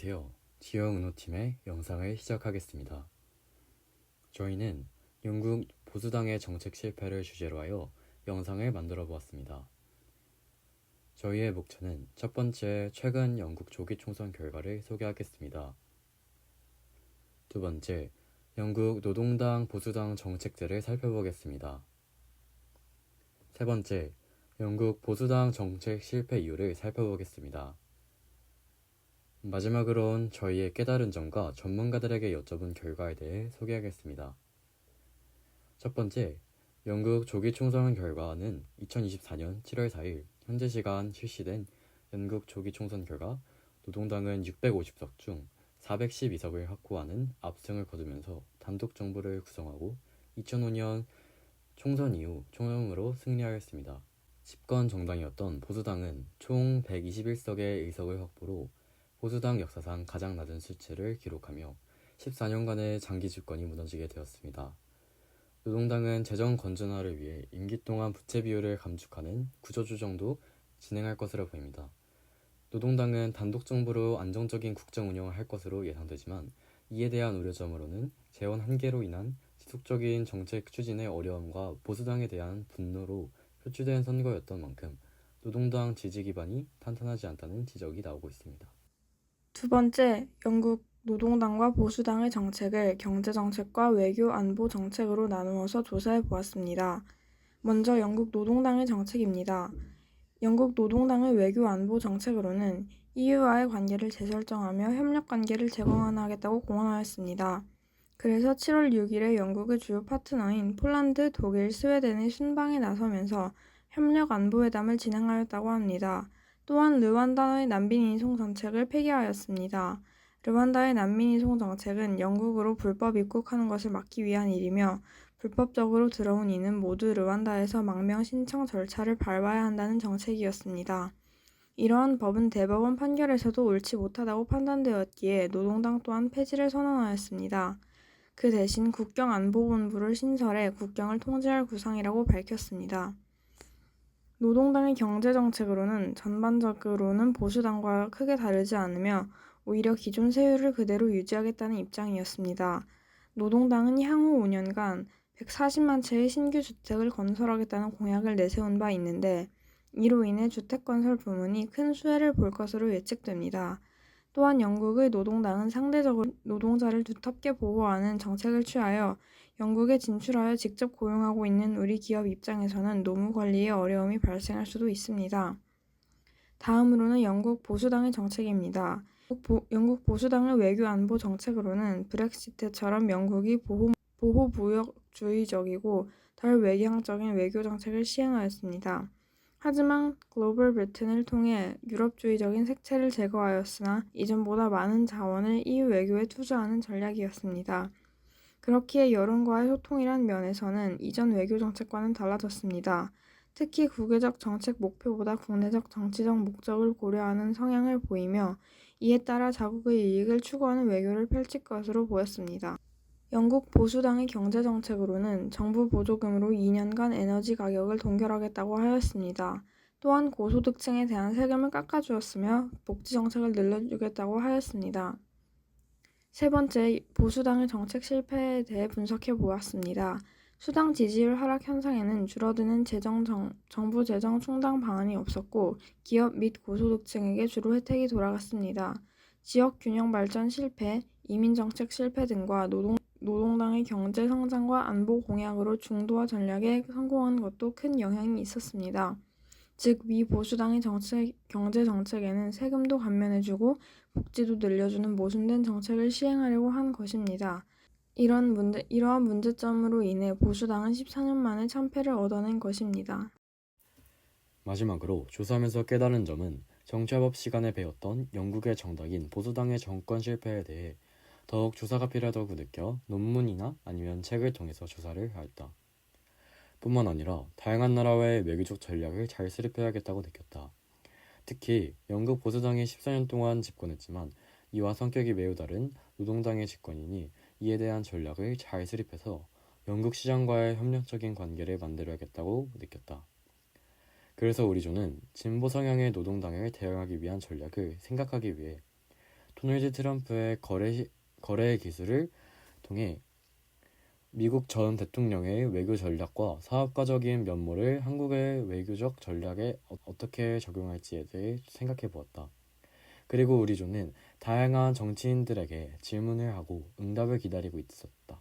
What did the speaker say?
안녕하세요. 지역은호팀의 영상을 시작하겠습니다. 저희는 영국 보수당의 정책 실패를 주제로 하여 영상을 만들어 보았습니다. 저희의 목차는 첫 번째, 최근 영국 조기 총선 결과를 소개하겠습니다. 두 번째, 영국 노동당 보수당 정책들을 살펴보겠습니다. 세 번째, 영국 보수당 정책 실패 이유를 살펴보겠습니다. 마지막으로는 저희의 깨달은 점과 전문가들에게 여쭤본 결과에 대해 소개하겠습니다. 첫 번째, 영국 조기 총선 결과는 2024년 7월 4일 현재 시간 실시된 영국 조기 총선 결과 노동당은 650석 중 412석을 확보하는 압승을 거두면서 단독 정부를 구성하고 2005년 총선 이후 총영으로 승리하였습니다. 집권 정당이었던 보수당은 총 121석의 의석을 확보로 보수당 역사상 가장 낮은 수치를 기록하며 14년간의 장기 집권이 무너지게 되었습니다. 노동당은 재정 건전화를 위해 임기 동안 부채 비율을 감축하는 구조조정도 진행할 것으로 보입니다. 노동당은 단독 정부로 안정적인 국정 운영을 할 것으로 예상되지만 이에 대한 우려점으로는 재원 한계로 인한 지속적인 정책 추진의 어려움과 보수당에 대한 분노로 표출된 선거였던 만큼 노동당 지지 기반이 탄탄하지 않다는 지적이 나오고 있습니다. 두 번째, 영국 노동당과 보수당의 정책을 경제정책과 외교 안보 정책으로 나누어서 조사해 보았습니다. 먼저 영국 노동당의 정책입니다. 영국 노동당의 외교 안보 정책으로는 EU와의 관계를 재설정하며 협력 관계를 재건하겠다고 공언하였습니다. 그래서 7월 6일에 영국의 주요 파트너인 폴란드, 독일, 스웨덴의 순방에 나서면서 협력 안보회담을 진행하였다고 합니다. 또한 르완다의 난민 이송 정책을 폐기하였습니다. 르완다의 난민 이송 정책은 영국으로 불법 입국하는 것을 막기 위한 일이며 불법적으로 들어온 이는 모두 르완다에서 망명 신청 절차를 밟아야 한다는 정책이었습니다. 이러한 법은 대법원 판결에서도 옳지 못하다고 판단되었기에 노동당 또한 폐지를 선언하였습니다. 그 대신 국경안보본부를 신설해 국경을 통제할 구상이라고 밝혔습니다. 노동당의 경제정책으로는 전반적으로는 보수당과 크게 다르지 않으며 오히려 기존 세율을 그대로 유지하겠다는 입장이었습니다. 노동당은 향후 5년간 140만 채의 신규 주택을 건설하겠다는 공약을 내세운 바 있는데 이로 인해 주택건설 부문이 큰 수혜를 볼 것으로 예측됩니다. 또한 영국의 노동당은 상대적으로 노동자를 두텁게 보호하는 정책을 취하여 영국에 진출하여 직접 고용하고 있는 우리 기업 입장에서는 노무 관리에 어려움이 발생할 수도 있습니다. 다음으로는 영국 보수당의 정책입니다. 영국 보수당의 외교 안보 정책으로는 브렉시트처럼 영국이 보호무역주의적이고 덜 외향적인 외교 정책을 시행하였습니다. 하지만 글로벌 브리튼을 통해 유럽주의적인 색채를 제거하였으나 이전보다 많은 자원을 EU 외교에 투자하는 전략이었습니다. 그렇기에 여론과의 소통이란 면에서는 이전 외교 정책과는 달라졌습니다. 특히 국외적 정책 목표보다 국내적 정치적 목적을 고려하는 성향을 보이며 이에 따라 자국의 이익을 추구하는 외교를 펼칠 것으로 보였습니다. 영국 보수당의 경제정책으로는 정부 보조금으로 2년간 에너지 가격을 동결하겠다고 하였습니다. 또한 고소득층에 대한 세금을 깎아주었으며 복지정책을 늘려주겠다고 하였습니다. 세 번째, 보수당의 정책 실패에 대해 분석해 보았습니다. 수당 지지율 하락 현상에는 줄어드는 정부 재정 충당 방안이 없었고 기업 및 고소득층에게 주로 혜택이 돌아갔습니다. 지역 균형 발전 실패, 이민 정책 실패 등과 노동당의 경제 성장과 안보 공약으로 중도화 전략에 성공한 것도 큰 영향이 있었습니다. 즉, 미 보수당의 경제 정책에는 세금도 감면해주고 복지도 늘려주는 모순된 정책을 시행하려고 한 것입니다. 이러한 문제점으로 인해 보수당은 14년 만에 참패를 얻어낸 것입니다. 마지막으로 조사하면서 깨달은 점은 정치화법 시간에 배웠던 영국의 정당인 보수당의 정권 실패에 대해 더욱 조사가 필요하다고 느껴 논문이나 아니면 책을 통해서 조사를 하였다. 뿐만 아니라 다양한 나라와의 외교적 전략을 잘 수립해야겠다고 느꼈다. 특히 영국 보수당이 14년 동안 집권했지만 이와 성격이 매우 다른 노동당의 집권이니 이에 대한 전략을 잘 수립해서 영국 시장과의 협력적인 관계를 만들어야겠다고 느꼈다. 그래서 우리 조는 진보 성향의 노동당을 대응하기 위한 전략을 생각하기 위해 도널드 트럼프의 거래 기술을 통해 미국 전 대통령의 외교 전략과 사업가적인 면모를 한국의 외교적 전략에 어떻게 적용할지에 대해 생각해 보았다. 그리고 우리 조는 다양한 정치인들에게 질문을 하고 응답을 기다리고 있었다.